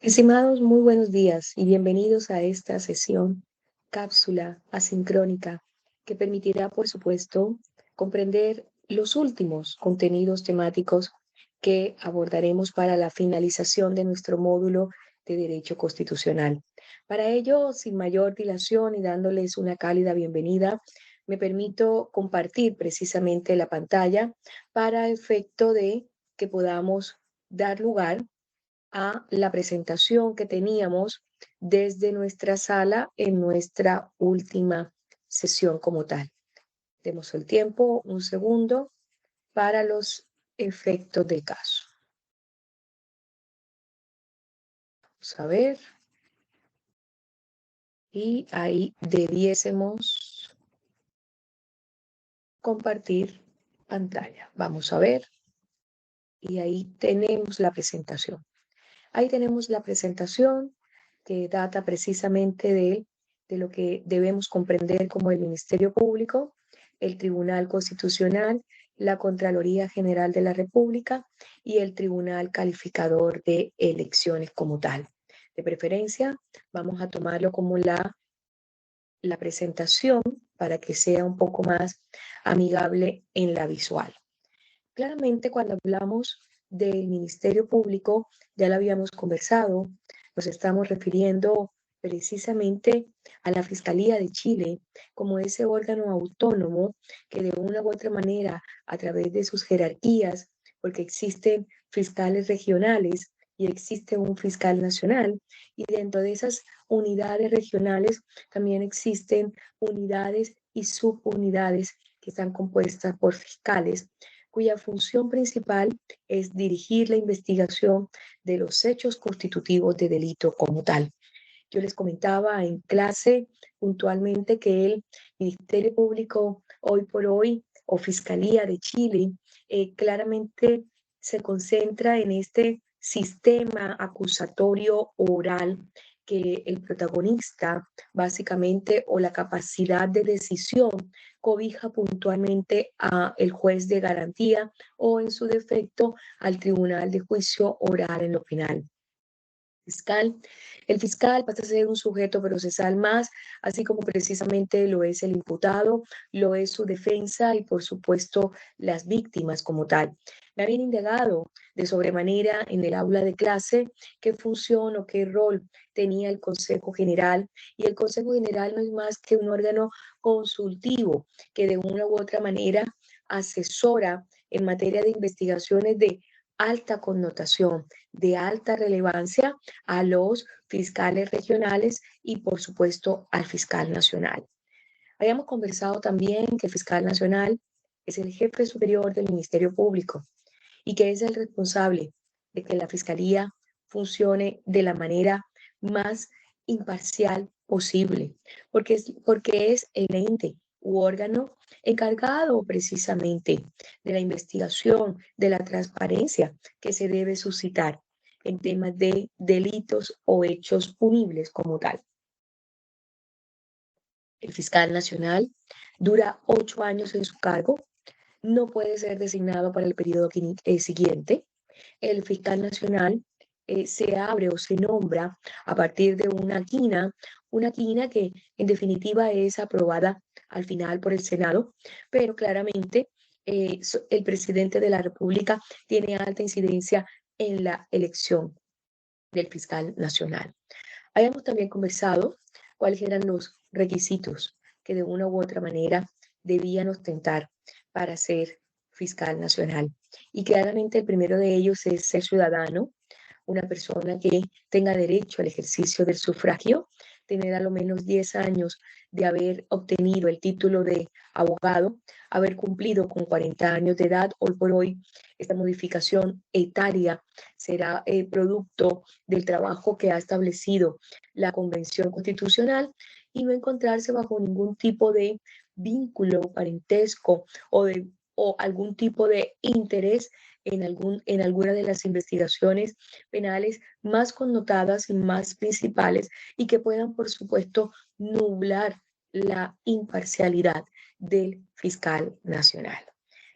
Estimados, muy buenos días y bienvenidos a esta sesión cápsula asincrónica que permitirá, por supuesto, comprender los últimos contenidos temáticos que abordaremos para la finalización de nuestro módulo de Derecho Constitucional. Para ello, sin mayor dilación y dándoles una cálida bienvenida, me permito compartir precisamente la pantalla para efecto de que podamos dar lugar a la presentación que teníamos desde nuestra sala en nuestra última sesión como tal. Demos el tiempo, un segundo, para los efectos del caso. Vamos a ver. Y ahí debiésemos compartir pantalla. Vamos a ver. Y ahí tenemos la presentación. Ahí tenemos la presentación que data precisamente de lo que debemos comprender como el Ministerio Público, el Tribunal Constitucional, la Contraloría General de la República y el Tribunal Calificador de Elecciones como tal. De preferencia, vamos a tomarlo como la presentación para que sea un poco más amigable en la visual. Claramente, cuando hablamos del Ministerio Público, ya lo habíamos conversado, nos estamos refiriendo precisamente a la Fiscalía de Chile como ese órgano autónomo que de una u otra manera, a través de sus jerarquías, porque existen fiscales regionales y existe un fiscal nacional, y dentro de esas unidades regionales también existen unidades y subunidades que están compuestas por fiscales cuya función principal es dirigir la investigación de los hechos constitutivos de delito como tal. Yo les comentaba en clase puntualmente que el Ministerio Público hoy por hoy o Fiscalía de Chile claramente se concentra en este sistema acusatorio oral que el protagonista básicamente o la capacidad de decisión cobija puntualmente a el juez de garantía o en su defecto al tribunal de juicio oral en lo penal. Fiscal. El fiscal pasa a ser un sujeto procesal más, así como precisamente lo es el imputado, lo es su defensa y por supuesto las víctimas como tal. Me habían indagado de sobremanera en el aula de clase qué función o qué rol tenía el Consejo General, y el Consejo General no es más que un órgano consultivo que de una u otra manera asesora en materia de investigaciones de alta connotación, de alta relevancia a los fiscales regionales y por supuesto al fiscal nacional. Habíamos conversado también que el fiscal nacional es el jefe superior del Ministerio Público y que es el responsable de que la fiscalía funcione de la manera más imparcial posible, porque es el ente u órgano encargado precisamente de la investigación, de la transparencia que se debe suscitar en temas de delitos o hechos punibles como tal. El fiscal nacional dura 8 años en su cargo, no puede ser designado para el periodo siguiente. El fiscal nacional se abre o se nombra a partir de una quina que en definitiva es aprobada al final por el Senado, pero claramente el presidente de la República tiene alta incidencia en la elección del fiscal nacional. Habíamos también conversado cuáles eran los requisitos que de una u otra manera debían ostentar para ser fiscal nacional. Y claramente el primero de ellos es ser ciudadano, una persona que tenga derecho al ejercicio del sufragio, tener a lo menos 10 años de haber obtenido el título de abogado, haber cumplido con 40 años de edad. Hoy por hoy esta modificación etaria será producto del trabajo que ha establecido la Convención Constitucional y no encontrarse bajo ningún tipo de vínculo, parentesco o algún tipo de interés en alguna de las investigaciones penales más connotadas y más principales y que puedan, por supuesto, nublar la imparcialidad del fiscal nacional.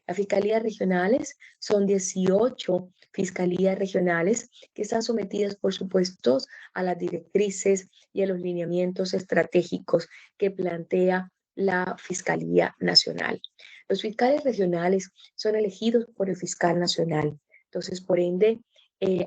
Las fiscalías regionales son 18 fiscalías regionales que están sometidas, por supuesto, a las directrices y a los lineamientos estratégicos que plantea la Fiscalía Nacional. Los fiscales regionales son elegidos por el fiscal nacional. Entonces, por ende,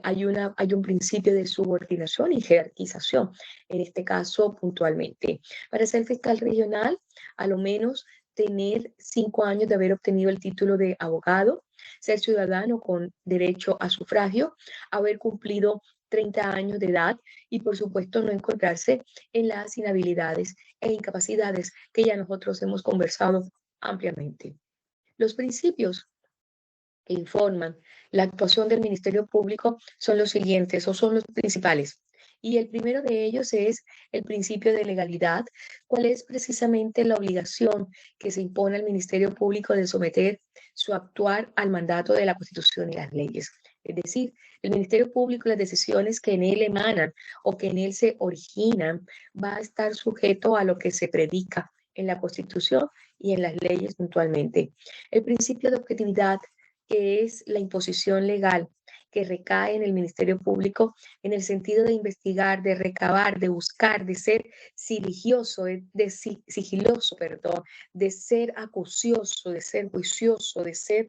hay un principio de subordinación y jerarquización, en este caso puntualmente. Para ser fiscal regional, a lo menos tener 5 años de haber obtenido el título de abogado, ser ciudadano con derecho a sufragio, haber cumplido 30 años de edad y, por supuesto, no encontrarse en las inhabilidades e incapacidades que ya nosotros hemos conversado ampliamente. Los principios que informan la actuación del Ministerio Público son los siguientes o son los principales. Y el primero de ellos es el principio de legalidad, cuál es precisamente la obligación que se impone al Ministerio Público de someter su actuar al mandato de la Constitución y las leyes. Es decir, el Ministerio Público, las decisiones que en él emanan o que en él se originan, va a estar sujeto a lo que se predica en la Constitución y en las leyes puntualmente. El principio de objetividad, que es la imposición legal que recae en el Ministerio Público en el sentido de investigar, de recabar, de buscar, de ser sigiloso, perdón, de ser acucioso, de ser juicioso, de ser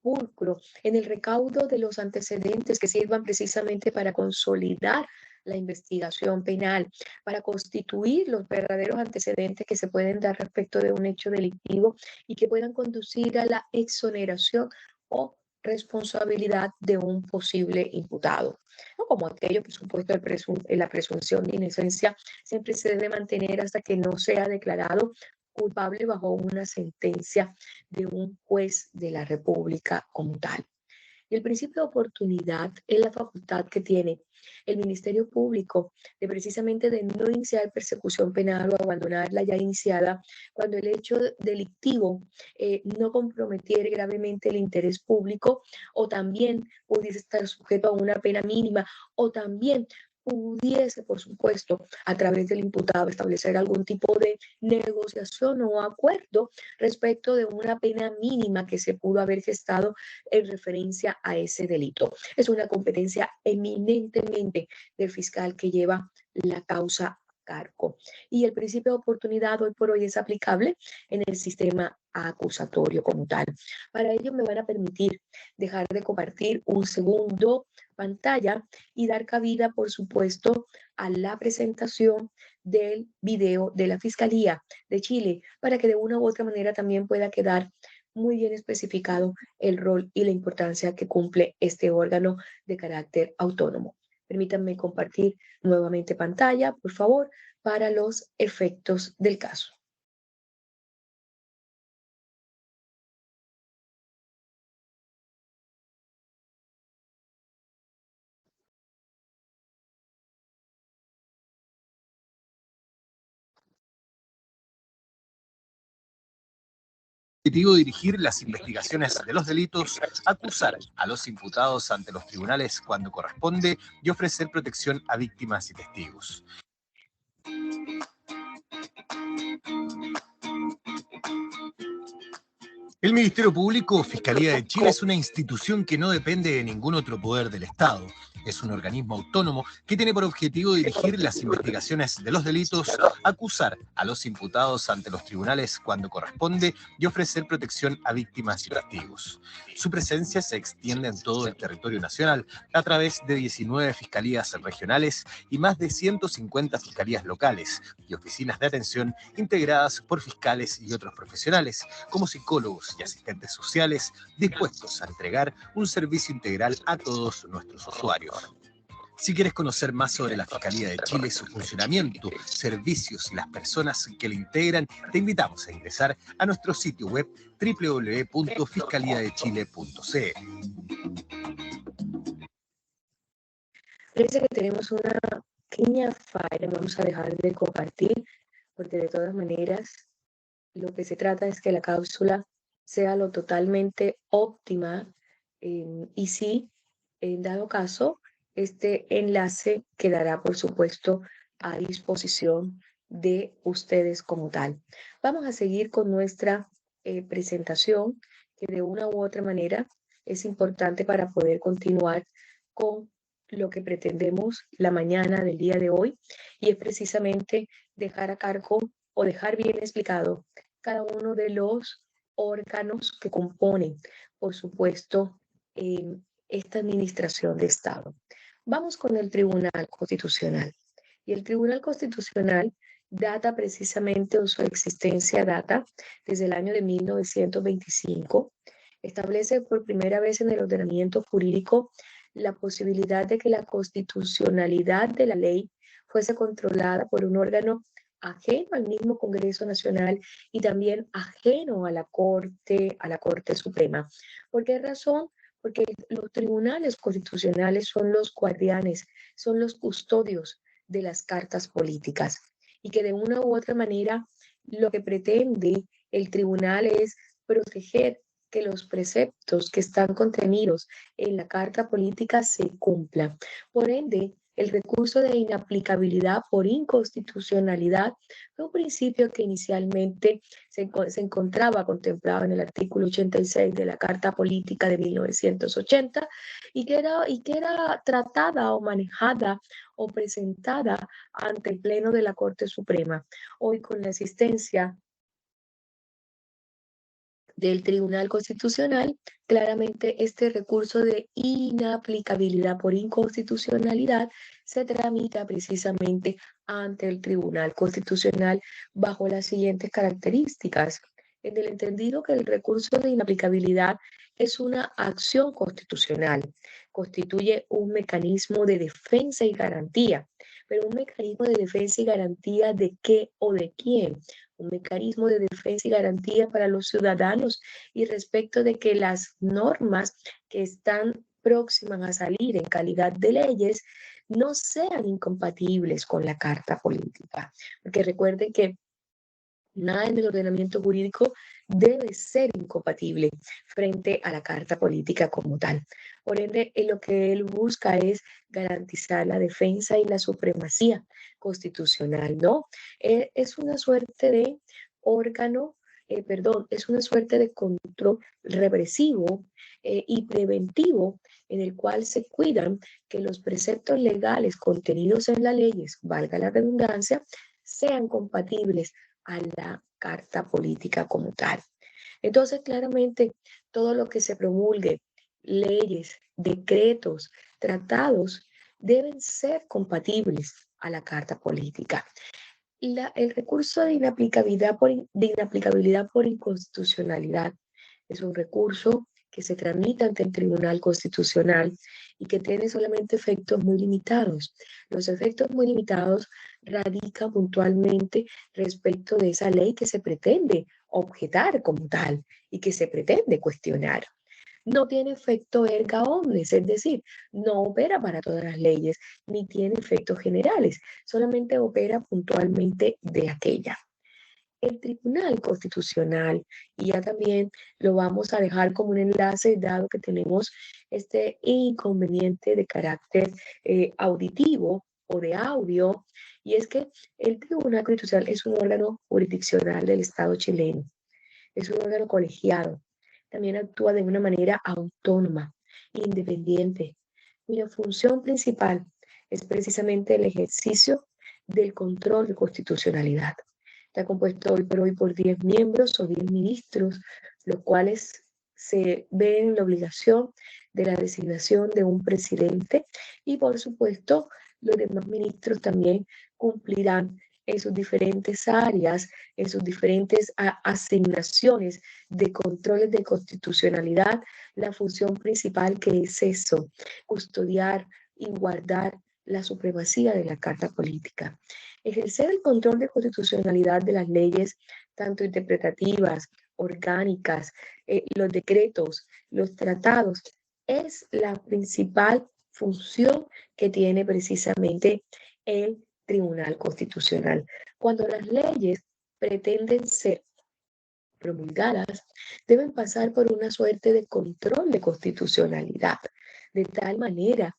pulcro en el recaudo de los antecedentes que sirvan precisamente para consolidar la investigación penal, para constituir los verdaderos antecedentes que se pueden dar respecto de un hecho delictivo y que puedan conducir a la exoneración o responsabilidad de un posible imputado. ¿No? Como aquello, por supuesto, la presunción de inocencia siempre se debe mantener hasta que no sea declarado culpable bajo una sentencia de un juez de la República como tal. Y el principio de oportunidad es la facultad que tiene el Ministerio Público de precisamente de no iniciar persecución penal o abandonarla ya iniciada cuando el hecho delictivo no comprometiere gravemente el interés público o también pudiese estar sujeto a una pena mínima o también pudiese, por supuesto, a través del imputado establecer algún tipo de negociación o acuerdo respecto de una pena mínima que se pudo haber gestado en referencia a ese delito. Es una competencia eminentemente del fiscal que lleva la causa a cargo. Y el principio de oportunidad hoy por hoy es aplicable en el sistema acusatorio como tal. Para ello me van a permitir dejar de compartir un segundo pantalla y dar cabida, por supuesto, a la presentación del video de la Fiscalía de Chile para que de una u otra manera también pueda quedar muy bien especificado el rol y la importancia que cumple este órgano de carácter autónomo. Permítanme compartir nuevamente pantalla, por favor, para los efectos del caso. Objetivo dirigir las investigaciones de los delitos, acusar a los imputados ante los tribunales cuando corresponde y ofrecer protección a víctimas y testigos. El Ministerio Público, Fiscalía de Chile, es una institución que no depende de ningún otro poder del Estado. Es un organismo autónomo que tiene por objetivo dirigir las investigaciones de los delitos, acusar a los imputados ante los tribunales cuando corresponde y ofrecer protección a víctimas y testigos. Su presencia se extiende en todo el territorio nacional a través de 19 fiscalías regionales y más de 150 fiscalías locales y oficinas de atención integradas por fiscales y otros profesionales, como psicólogos y asistentes sociales, dispuestos a entregar un servicio integral a todos nuestros usuarios. Si quieres conocer más sobre la Fiscalía de Chile, su funcionamiento, servicios y las personas que la integran, te invitamos a ingresar a nuestro sitio web www.fiscaliadechile.cl. Parece que tenemos una pequeña falla, vamos a dejar de compartir, porque de todas maneras lo que se trata es que la cápsula sea lo totalmente óptima y si, en dado caso, este enlace quedará, por supuesto, a disposición de ustedes como tal. Vamos a seguir con nuestra presentación, que de una u otra manera es importante para poder continuar con lo que pretendemos la mañana del día de hoy, y es precisamente dejar a cargo o dejar bien explicado cada uno de los órganos que componen, por supuesto, esta administración de Estado. Vamos con el Tribunal Constitucional. Y el Tribunal Constitucional data precisamente, o su existencia data desde el año de 1925. Establece por primera vez en el ordenamiento jurídico la posibilidad de que la constitucionalidad de la ley fuese controlada por un órgano ajeno al mismo Congreso Nacional y también ajeno a la Corte Suprema. ¿Por qué razón? Porque los tribunales constitucionales son los guardianes, son los custodios de las cartas políticas, y que de una u otra manera lo que pretende el tribunal es proteger que los preceptos que están contenidos en la carta política se cumplan. Por ende, el recurso de inaplicabilidad por inconstitucionalidad fue un principio que inicialmente se encontraba contemplado en el artículo 86 de la Carta Política de 1980, y que era tratada o manejada o presentada ante el Pleno de la Corte Suprema. Hoy, con la existencia del Tribunal Constitucional, claramente este recurso de inaplicabilidad por inconstitucionalidad se tramita precisamente ante el Tribunal Constitucional bajo las siguientes características. En el entendido que el recurso de inaplicabilidad es una acción constitucional, constituye un mecanismo de defensa y garantía, pero un mecanismo de defensa y garantía ¿de qué o de quién? Un mecanismo de defensa y garantía para los ciudadanos, y respecto de que las normas que están próximas a salir en calidad de leyes no sean incompatibles con la Carta Política. Porque recuerden que nada en el ordenamiento jurídico debe ser incompatible frente a la Carta Política como tal. Por ende, lo que él busca es garantizar la defensa y la supremacía constitucional, ¿no? Es una suerte de órgano, es una suerte de control represivo y preventivo, en el cual se cuidan que los preceptos legales contenidos en las leyes, valga la redundancia, sean compatibles a la Carta Política como tal. Entonces, claramente, todo lo que se promulgue, leyes, decretos, tratados, deben ser compatibles a la Carta Política. El recurso de inaplicabilidad por inconstitucionalidad es un recurso que se tramita ante el Tribunal Constitucional y que tiene solamente efectos muy limitados. Los efectos muy limitados radican puntualmente respecto de esa ley que se pretende objetar como tal y que se pretende cuestionar. No tiene efecto erga omnes, es decir, no opera para todas las leyes, ni tiene efectos generales, solamente opera puntualmente de aquella. El Tribunal Constitucional, y ya también lo vamos a dejar como un enlace, dado que tenemos este inconveniente de carácter auditivo o de audio, y es que el Tribunal Constitucional es un órgano jurisdiccional del Estado chileno, es un órgano colegiado, también actúa de una manera autónoma, independiente, cuya función principal es precisamente el ejercicio del control de constitucionalidad. Está compuesto hoy por hoy por 10 miembros o 10 ministros, los cuales se ven en la obligación de la designación de un presidente, y por supuesto los demás ministros también cumplirán en sus diferentes áreas, en sus diferentes asignaciones de controles de constitucionalidad, la función principal, que es eso: custodiar y guardar la supremacía de la Carta Política. Ejercer el control de constitucionalidad de las leyes, tanto interpretativas, orgánicas, los decretos, los tratados, es la principal función que tiene precisamente el Tribunal Constitucional. Cuando las leyes pretenden ser promulgadas, deben pasar por una suerte de control de constitucionalidad, de tal manera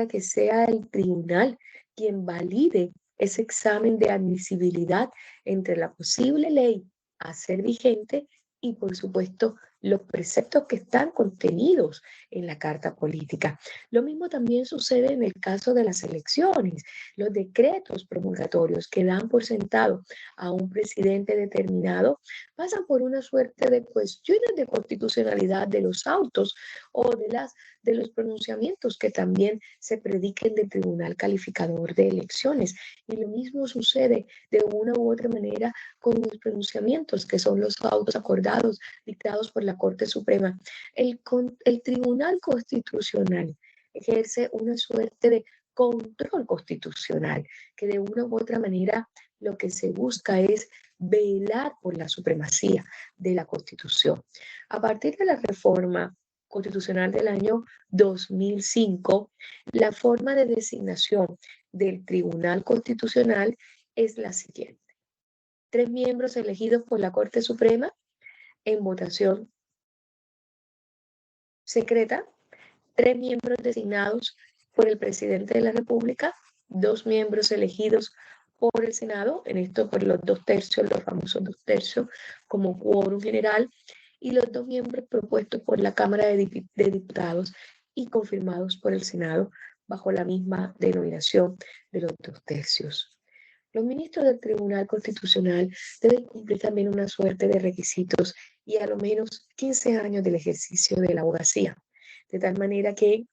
que sea el tribunal quien valide ese examen de admisibilidad entre la posible ley a ser vigente y, por supuesto, los preceptos que están contenidos en la Carta Política. Lo mismo también sucede en el caso de las elecciones. Los decretos promulgatorios que dan por sentado a un presidente determinado pasan por una suerte de cuestiones de constitucionalidad de los autos o de los pronunciamientos que también se prediquen del Tribunal Calificador de Elecciones. Y lo mismo sucede de una u otra manera con los pronunciamientos que son los autos acordados, dictados por la Corte Suprema. El Tribunal Constitucional ejerce una suerte de control constitucional, que de una u otra manera lo que se busca es velar por la supremacía de la Constitución. A partir de la reforma constitucional del año 2005, la forma de designación del Tribunal Constitucional es la siguiente: 3 miembros elegidos por la Corte Suprema en votación secreta, 3 miembros designados por el presidente de la República, 2 miembros elegidos por el Senado, en esto por los 2/3, los famosos 2/3 como quórum general, y los 2 miembros propuestos por la Cámara de Diputados y confirmados por el Senado bajo la misma denominación de los 2/3. Los ministros del Tribunal Constitucional deben cumplir también una suerte de requisitos y a lo menos 15 años del ejercicio de la abogacía, de tal manera que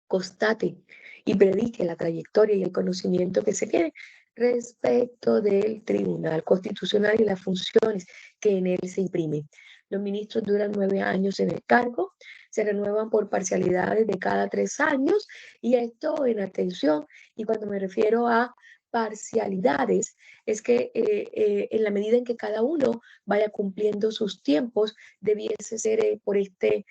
constate y predique la trayectoria y el conocimiento que se tiene respecto del Tribunal Constitucional y las funciones que en él se imprimen. Los ministros duran 9 años en el cargo, se renuevan por parcialidades de cada 3 años, y esto en atención, y cuando me refiero a parcialidades, es que en la medida en que cada uno vaya cumpliendo sus tiempos, debiese ser por este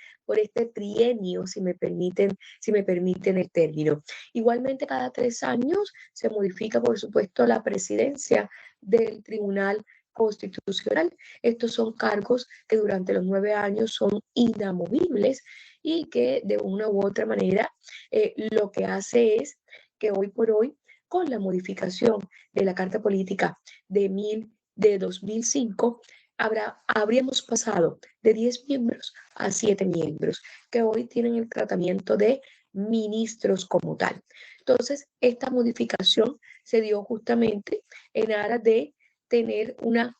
trienio, si me permiten el término. Igualmente, cada 3 años se modifica, por supuesto, la presidencia del Tribunal Constitucional. Estos son cargos que durante los 9 años son inamovibles y que de una u otra manera lo que hace es que hoy por hoy, con la modificación de la Carta Política de 2005, habríamos pasado de 10 miembros a 7 miembros, que hoy tienen el tratamiento de ministros como tal. Entonces, esta modificación se dio justamente en aras de tener una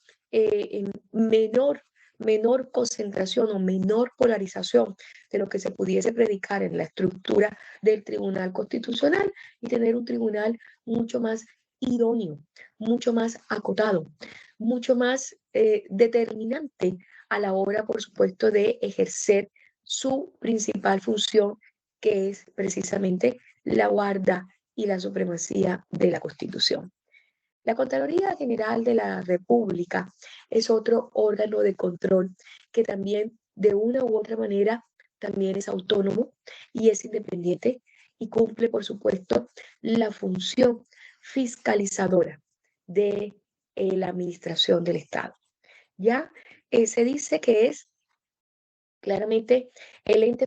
menor concentración o menor polarización de lo que se pudiese predicar en la estructura del Tribunal Constitucional, y tener un tribunal mucho más idóneo, mucho más acotado, mucho más determinante a la hora, por supuesto, de ejercer su principal función, que es precisamente la guarda y la supremacía de la Constitución. La Contraloría General de la República es otro órgano de control que también, de una u otra manera, también es autónomo y es independiente, y cumple, por supuesto, la función fiscalizadora de la administración del Estado. Ya se dice que es claramente el ente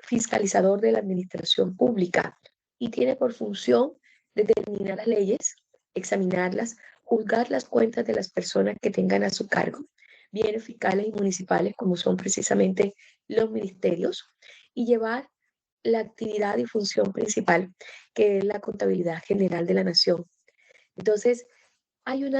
fiscalizador de la administración pública, y tiene por función determinar las leyes, examinarlas, juzgar las cuentas de las personas que tengan a su cargo, bienes fiscales y municipales, como son precisamente los ministerios, y llevar la actividad y función principal, que es la contabilidad general de la nación. Entonces,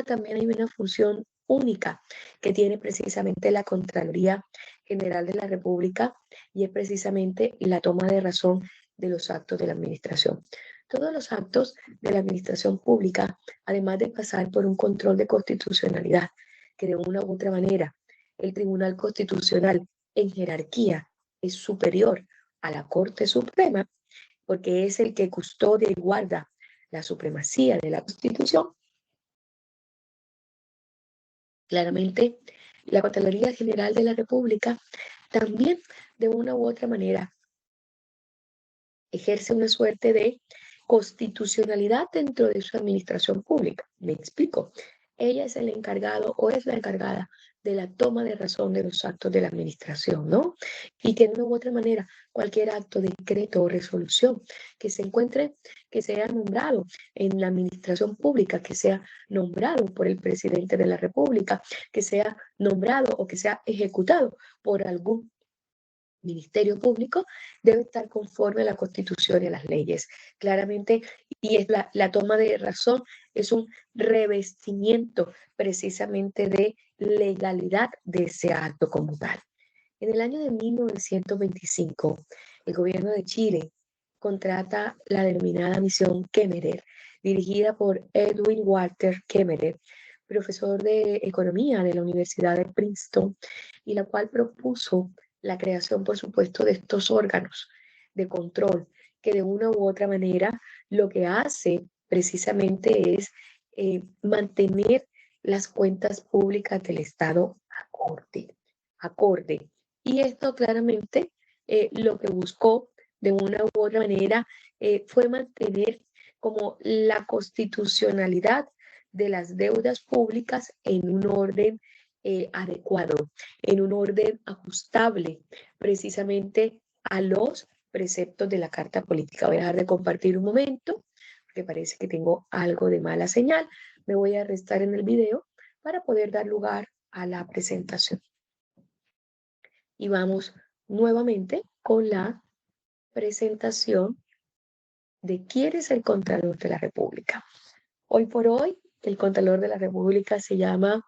también hay una función única que tiene precisamente la Contraloría General de la República, y es precisamente la toma de razón de los actos de la administración. Todos los actos de la administración pública, además de pasar por un control de constitucionalidad, que de una u otra manera el Tribunal Constitucional en jerarquía es superior a la Corte Suprema, porque es el que custodia y guarda la supremacía de la Constitución. Claramente, la Contraloría General de la República también, de una u otra manera, ejerce una suerte de constitucionalidad dentro de su administración pública. Me explico. Ella es el encargado o es la encargada de la toma de razón de los actos de la administración, ¿no? Y que de una u otra manera cualquier acto, decreto o resolución que se encuentre, que sea nombrado en la administración pública, que sea nombrado por el presidente de la República, que sea nombrado o que sea ejecutado por algún Ministerio Público, debe estar conforme a la Constitución y a las leyes. Claramente, y es la toma de razón es un revestimiento precisamente de legalidad de ese acto como tal. En el año de 1925, el gobierno de Chile contrata la denominada misión Kemmerer, dirigida por Edwin Walter Kemmerer, profesor de economía de la Universidad de Princeton, y la cual propuso la creación, por supuesto, de estos órganos de control, que de una u otra manera lo que hace precisamente es mantener las cuentas públicas del Estado acorde. Y esto claramente lo que buscó de una u otra manera fue mantener como la constitucionalidad de las deudas públicas en un orden adecuado, en un orden ajustable precisamente a los preceptos de la Carta Política. Voy a dejar de compartir un momento, porque parece que tengo algo de mala señal. Me voy a restar en el video para poder dar lugar a la presentación. Y vamos nuevamente con la presentación de quién es el Contralor de la República. Hoy por hoy, el Contralor de la República se llama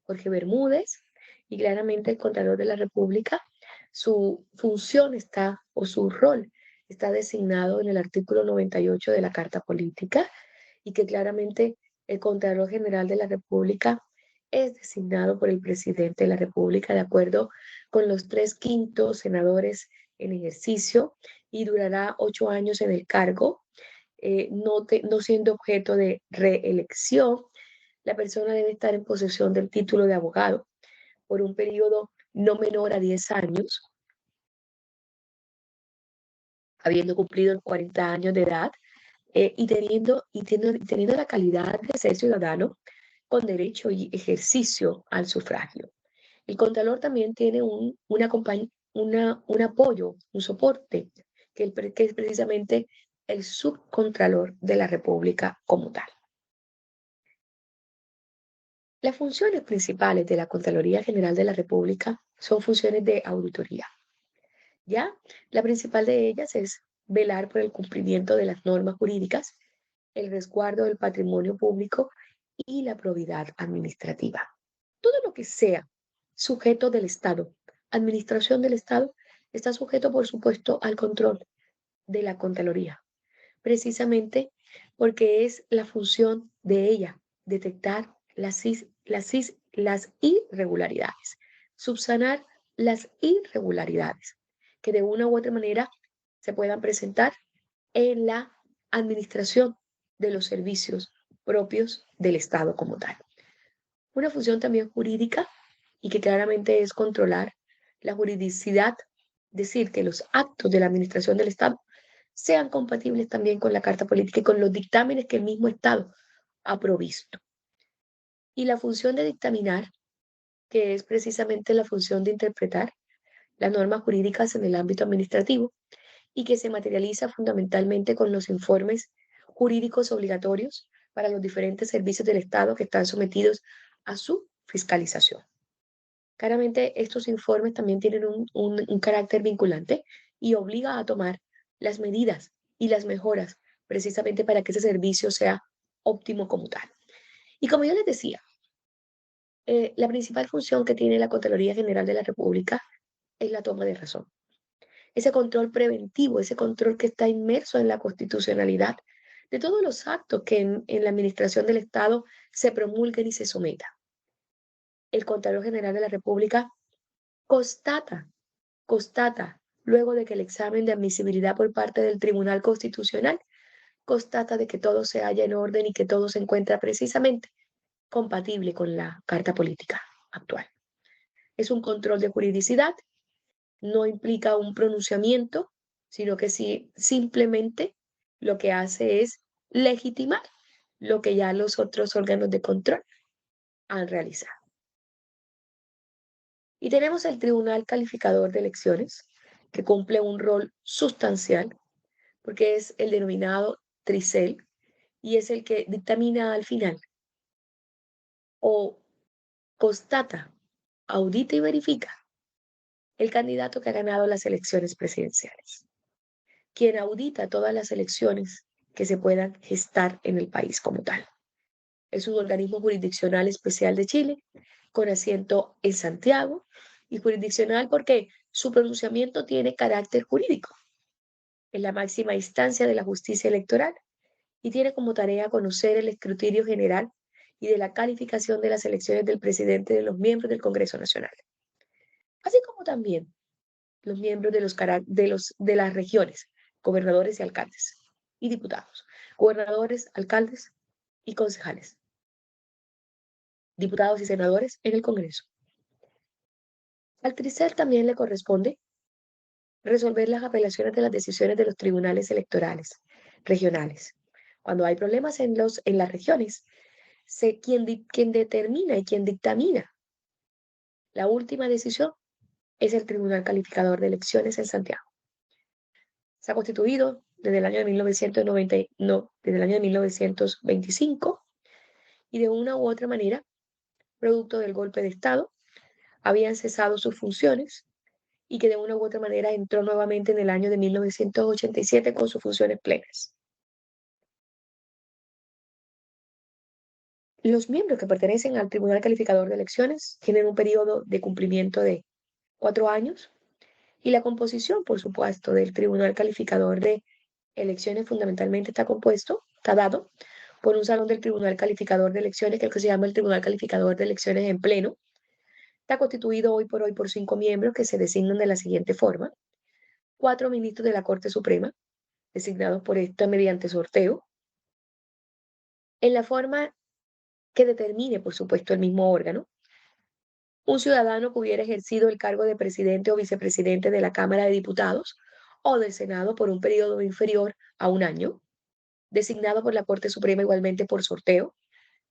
Jorge Bermúdez, y claramente el Contralor de la República, su función está, o su rol está designado en el artículo 98 de la Carta Política, y que claramente el Contralor General de la República es designado por el presidente de la República de acuerdo con los 3/5 senadores en ejercicio, y durará 8 años en el cargo, no siendo objeto de reelección. La persona debe estar en posesión del título de abogado por un periodo no menor a 10 años, habiendo cumplido los 40 años de edad, y teniendo la calidad de ser ciudadano con derecho y ejercicio al sufragio. El Contralor también tiene un apoyo, un soporte, que es precisamente el Subcontralor de la República como tal. Las funciones principales de la Contraloría General de la República son funciones de auditoría. ¿Ya? La principal de ellas es velar por el cumplimiento de las normas jurídicas, el resguardo del patrimonio público y la probidad administrativa. Todo lo que sea sujeto del Estado, administración del Estado, está sujeto, por supuesto, al control de la Contraloría, precisamente porque es la función de ella detectar las irregularidades, subsanar las irregularidades que de una u otra manera se puedan presentar en la administración de los servicios propios del Estado como tal. Una función también jurídica, y que claramente es controlar la juridicidad, decir que los actos de la administración del Estado sean compatibles también con la Carta Política y con los dictámenes que el mismo Estado ha provisto. Y la función de dictaminar, que es precisamente la función de interpretar las normas jurídicas en el ámbito administrativo, y que se materializa fundamentalmente con los informes jurídicos obligatorios para los diferentes servicios del Estado que están sometidos a su fiscalización. Claramente, estos informes también tienen un carácter vinculante y obliga a tomar las medidas y las mejoras precisamente para que ese servicio sea óptimo como tal. Y como yo les decía, la principal función que tiene la Contraloría General de la República es la toma de razón. Ese control preventivo, ese control que está inmerso en la constitucionalidad de todos los actos que en la administración del Estado se promulguen y se sometan. El Contralor General de la República constata, luego de que el examen de admisibilidad por parte del Tribunal Constitucional constata de que todo se halla en orden y que todo se encuentra precisamente compatible con la Carta Política actual. Es un control de juridicidad, no implica un pronunciamiento, sino que simplemente lo que hace es legitimar lo que ya los otros órganos de control han realizado. Y tenemos el Tribunal Calificador de Elecciones, que cumple un rol sustancial, porque es el denominado TRICEL, y es el que dictamina al final o constata, audita y verifica el candidato que ha ganado las elecciones presidenciales, quien audita todas las elecciones que se puedan gestar en el país como tal. Es un organismo jurisdiccional especial de Chile, con asiento en Santiago, y jurisdiccional porque su pronunciamiento tiene carácter jurídico. Es la máxima instancia de la justicia electoral y tiene como tarea conocer el escrutinio general y de la calificación de las elecciones del presidente y de los miembros del Congreso Nacional, así como también los miembros de las regiones, gobernadores y alcaldes, y diputados, gobernadores, alcaldes y concejales, diputados y senadores en el Congreso. Al TRICER también le corresponde resolver las apelaciones de las decisiones de los tribunales electorales regionales. Cuando hay problemas en las regiones, quien determina y quien dictamina la última decisión es el Tribunal Calificador de Elecciones en Santiago. Se ha constituido desde el año de 1990, no, desde el año de 1925, y de una u otra manera, producto del golpe de Estado, habían cesado sus funciones y que de una u otra manera entró nuevamente en el año de 1987 con sus funciones plenas. Los miembros que pertenecen al Tribunal Calificador de Elecciones tienen un periodo de cumplimiento de 4 años y la composición, por supuesto, del Tribunal Calificador de Elecciones fundamentalmente está dado por un salón del Tribunal Calificador de Elecciones, que es el que se llama el Tribunal Calificador de Elecciones en pleno. Está constituido hoy por hoy por 5 miembros que se designan de la siguiente forma: 4 ministros de la Corte Suprema, designados por esta mediante sorteo, en la forma que determine, por supuesto, el mismo órgano. Un ciudadano que hubiera ejercido el cargo de presidente o vicepresidente de la Cámara de Diputados o del Senado por un periodo inferior a un año, designado por la Corte Suprema igualmente por sorteo,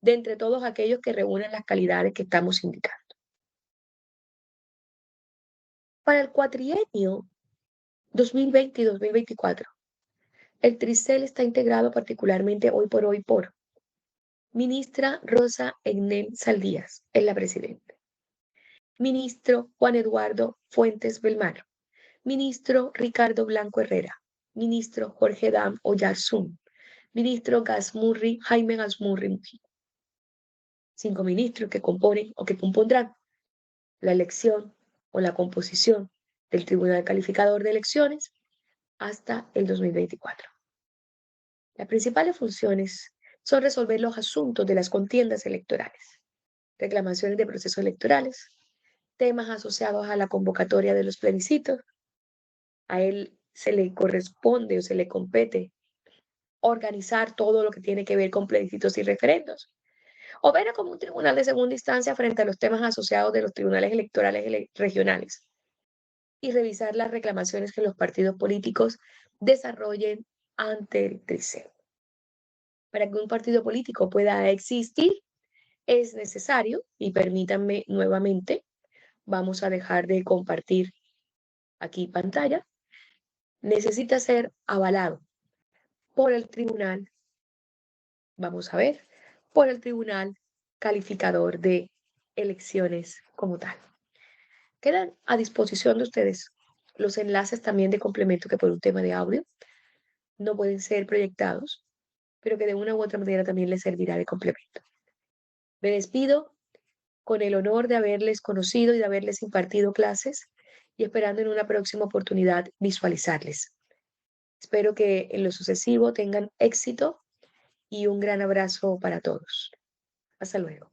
de entre todos aquellos que reúnen las calidades que estamos indicando. Para el cuatrienio 2020 y 2024, el TRICEL está integrado particularmente hoy por hoy por ministra Rosa Egnel Saldías, es la presidenta. Ministro Juan Eduardo Fuentes Belmar. Ministro Ricardo Blanco Herrera. Ministro Jorge Dam Oyarzún. Ministro Jaime Gasmurri Mujica. 5 ministros que componen o que compondrán la elección o la composición del Tribunal Calificador de Elecciones hasta el 2024. Las principales funciones son resolver los asuntos de las contiendas electorales, reclamaciones de procesos electorales, temas asociados a la convocatoria de los plebiscitos. A él se le corresponde o se le compete organizar todo lo que tiene que ver con plebiscitos y referendos. Opera como un tribunal de segunda instancia frente a los temas asociados de los tribunales electorales regionales y revisar las reclamaciones que los partidos políticos desarrollen ante el TRICEL. Para que un partido político pueda existir, es necesario, y permítanme nuevamente, vamos a dejar de compartir aquí pantalla, necesita ser avalado por el tribunal, vamos a ver, por el Tribunal Calificador de Elecciones como tal. Quedan a disposición de ustedes los enlaces también de complemento que por un tema de audio no pueden ser proyectados, pero que de una u otra manera también les servirá de complemento. Me despido con el honor de haberles conocido y de haberles impartido clases y esperando en una próxima oportunidad visualizarles. Espero que en lo sucesivo tengan éxito y un gran abrazo para todos. Hasta luego.